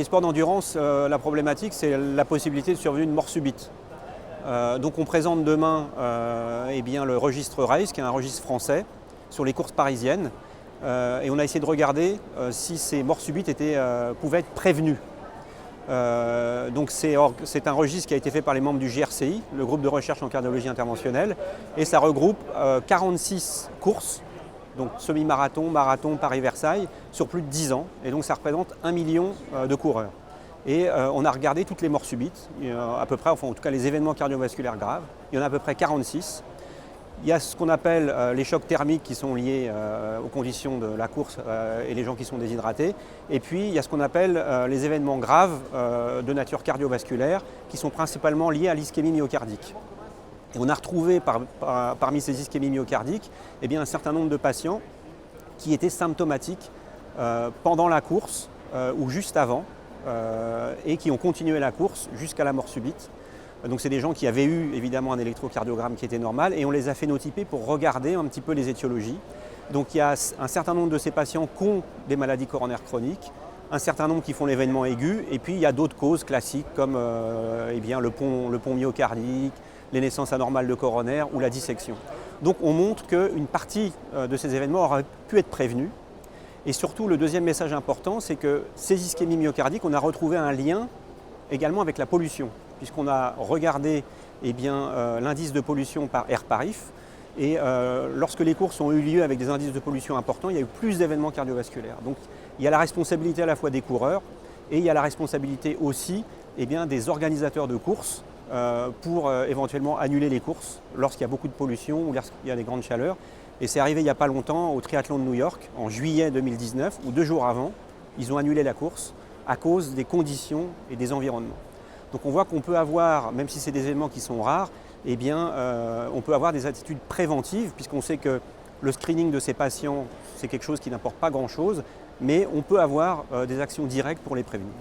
les sports d'endurance, la problématique, c'est la possibilité de survenue de mort subite. Donc on présente demain le registre RACE, qui est un registre français, sur les courses parisiennes. Et on a essayé de regarder si ces morts subites pouvaient être prévenues. Donc c'est un registre qui a été fait par les membres du GRCI, le groupe de recherche en cardiologie interventionnelle, et ça regroupe 46 courses, donc semi-marathon, marathon, Paris-Versailles, sur plus de 10 ans. Et donc ça représente 1 million de coureurs. Et on a regardé toutes les morts subites, à peu près, enfin en tout cas les événements cardiovasculaires graves. Il y en a à peu près 46. Il y a ce qu'on appelle les chocs thermiques qui sont liés aux conditions de la course et les gens qui sont déshydratés. Et puis il y a ce qu'on appelle les événements graves de nature cardiovasculaire qui sont principalement liés à l'ischémie myocardique. Et on a retrouvé parmi ces ischémies myocardiques un certain nombre de patients qui étaient symptomatiques pendant la course ou juste avant et qui ont continué la course jusqu'à la mort subite. Donc c'est des gens qui avaient eu évidemment un électrocardiogramme qui était normal et on les a phénotypés pour regarder un petit peu les étiologies. Donc il y a un certain nombre de ces patients qui ont des maladies coronaires chroniques, un certain nombre qui font l'événement aigu et puis il y a d'autres causes classiques comme le pont myocardique, les naissances anormales de coronaire ou la dissection. Donc on montre qu'une partie de ces événements aurait pu être prévenue. Et surtout le deuxième message important, c'est que ces ischémies myocardiques, on a retrouvé un lien également avec la pollution, puisqu'on a regardé l'indice de pollution par air-parif. Et lorsque les courses ont eu lieu avec des indices de pollution importants, il y a eu plus d'événements cardiovasculaires. Donc il y a la responsabilité à la fois des coureurs et il y a la responsabilité aussi des organisateurs de courses pour éventuellement annuler les courses lorsqu'il y a beaucoup de pollution ou lorsqu'il y a des grandes chaleurs. Et c'est arrivé il n'y a pas longtemps au triathlon de New York, en juillet 2019, où 2 jours avant, ils ont annulé la course à cause des conditions et des environnements. Donc on voit qu'on peut avoir, même si c'est des événements qui sont rares, on peut avoir des attitudes préventives, puisqu'on sait que le screening de ces patients, c'est quelque chose qui n'apporte pas grand-chose, mais on peut avoir des actions directes pour les prévenir.